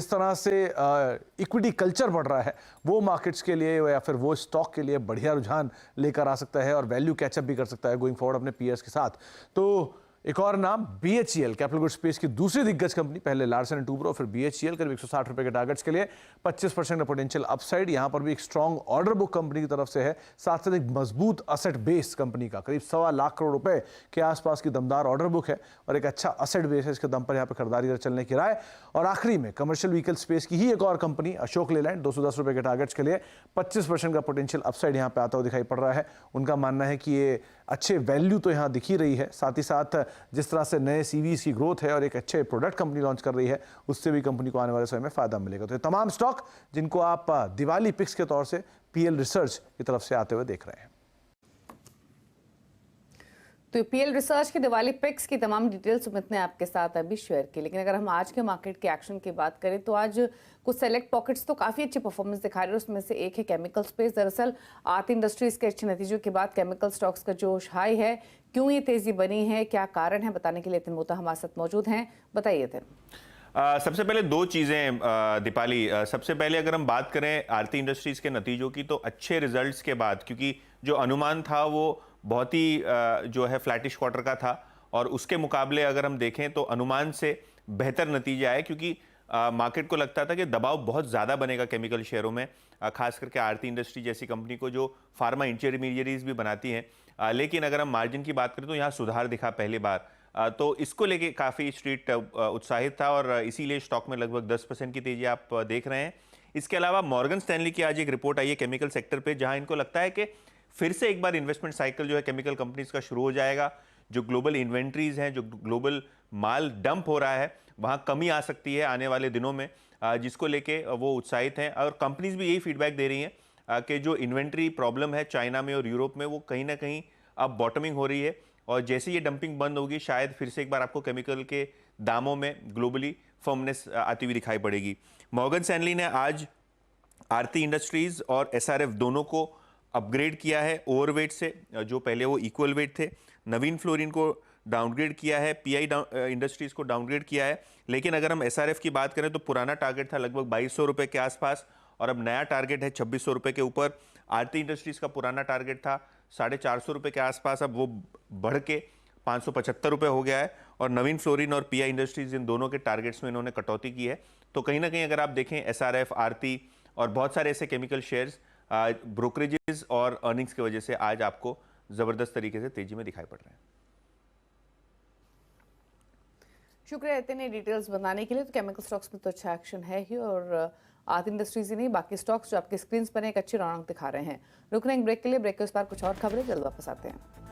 जिस तरह से इक्विटी कल्चर बढ़ रहा है वो मार्केट्स के लिए या फिर वो स्टॉक के लिए बढ़िया रुझान लेकर आ सकता है और वैल्यू कैचअप भी कर सकता है गोइंग फॉरवर्ड अपने पीएस के साथ। तो एक और नाम बीएचईएल, कैपिटल गुड्स स्पेस की दूसरी दिग्गज कंपनी, पहले लार्सन एंड टूब्रो फिर बीएचईएल, करीब 160 रुपए के टारगेट्स के लिए 25% का पोटेंशियल अपसाइड। यहां पर भी एक स्ट्रॉन्ग ऑर्डर बुक कंपनी की तरफ से है, साथ साथ एक मजबूत असेट बेस कंपनी का करीब 1.25 लाख करोड़ रुपए के आसपास की दमदार ऑर्डर बुक है और एक अच्छा असेट बेस है, इसके दम पर यहां पर खरीदारी चलने की राय। और आखिरी में कमर्शियल व्हीकल स्पेस की ही एक और कंपनी अशोक लेलैंड, 210 रुपए के टारगेट्स के लिए 25% का पोटेंशियल अपसाइड यहां पे आता हुआ दिखाई पड़ रहा है। उनका मानना है कि ये अच्छे वैल्यू तो यहां दिख ही रही है, साथ ही साथ जिस तरह से नए सीवीज की ग्रोथ है और एक अच्छे प्रोडक्ट कंपनी लॉन्च कर रही है, उससे भी कंपनी को आने वाले समय में फायदा मिलेगा। तो ये तमाम स्टॉक जिनको आप दिवाली पिक्स के तौर से पीएल रिसर्च की तरफ से आते हुए देख रहे हैं। तो पीएल रिसर्च की दिवाली पिक्स की तमाम डिटेल्स सुमित ने आपके साथ अभी शेयर की, लेकिन अगर हम आज के मार्केट के एक्शन की बात करें तो आज कुछ सेलेक्ट पॉकेट्स तो काफ़ी अच्छी परफॉर्मेंस दिखा रहे हैं। उसमें से एक है केमिकल स्पेस। दरअसल आरती इंडस्ट्रीज के अच्छे नतीजों के बाद केमिकल स्टॉक्स का जो हाई है, क्यों ये तेजी बनी है, क्या कारण है, बताने के लिए नितिन मोहता हमारे साथ मौजूद हैं। बताइए थे। सबसे पहले दो चीज़ें दीपाली, सबसे पहले अगर हम बात करें आरती इंडस्ट्रीज़ के नतीजों की, तो अच्छे रिजल्ट्स के बाद, क्योंकि जो अनुमान था वो बहुत ही जो है फ्लैटिश क्वार्टर का था और उसके मुकाबले अगर हम देखें तो अनुमान से बेहतर नतीजे आए, क्योंकि मार्केट को लगता था कि दबाव बहुत ज़्यादा बनेगा केमिकल शेयरों में, खास करके आरती इंडस्ट्री जैसी कंपनी को जो फार्मा इंटरमीडिएरीज भी बनाती हैं। लेकिन अगर हम मार्जिन की बात करें तो यहाँ सुधार दिखा पहली बार, तो इसको लेके काफ़ी स्ट्रीट उत्साहित था और इसीलिए स्टॉक में लगभग 10% की तेजी आप देख रहे हैं। इसके अलावा मॉर्गन स्टैनली की आज एक रिपोर्ट आई है केमिकल सेक्टर पे, जहां इनको लगता है कि फिर से एक बार इन्वेस्टमेंट साइकिल जो है केमिकल कंपनीज का शुरू हो जाएगा। जो ग्लोबल इन्वेंट्रीज हैं, जो ग्लोबल माल डंप हो रहा है, वहां कमी आ सकती है आने वाले दिनों में, जिसको लेके वो उत्साहित हैं। और कंपनीज भी यही फीडबैक दे रही हैं कि जो इन्वेंट्री प्रॉब्लम है चाइना में और यूरोप में, वो कहीं ना कहीं अब बॉटमिंग हो रही है और जैसे ये डंपिंग बंद होगी शायद फिर से एक बार आपको केमिकल के दामों में ग्लोबली फर्मनेस आती हुई दिखाई पड़ेगी। मॉर्गन स्टैनली ने आज आरती इंडस्ट्रीज और एसआरएफ दोनों को अपग्रेड किया है ओवरवेट से, जो पहले वो इक्वल वेट थे। नवीन फ्लोरिन को डाउनग्रेड किया है, पीआई इंडस्ट्रीज को डाउनग्रेड किया है। लेकिन अगर हम एसआरएफ की बात करें तो पुराना टारगेट था लगभग 2200 रुपये के आसपास और अब नया टारगेट है 2600 रुपये के ऊपर। आरती इंडस्ट्रीज का पुराना टारगेट था 450 रुपये के आसपास, अब वो बढ़ के 575 रुपये हो गया है। और नवीन फ्लोरिन और पीआई इंडस्ट्रीज, इन दोनों के टारगेट्स में इन्होंने कटौती की है। तो कहीं ना कहीं अगर आप देखें एसआरएफ, आरती और बहुत सारे ऐसे केमिकल शेयर्स ब्रोकरेजेस और अर्निंग्स की वजह से आज आपको जबरदस्त तरीके से तेजी में दिखाई पड़ रहे हैं। शुक्रिया इतने डिटेल्स बताने के लिए। तो केमिकल स्टॉक्स में तो अच्छा एक्शन है ही, और आरती इंडस्ट्रीज ही नहीं, बाकी स्टॉक्स जो आपके स्क्रीन पर एक अच्छी रौनक दिखा रहे हैं। रुक रहे हैं ब्रेक के लिए, ब्रेक के उस पार कुछ और खबरें, जल्द वापस आते हैं।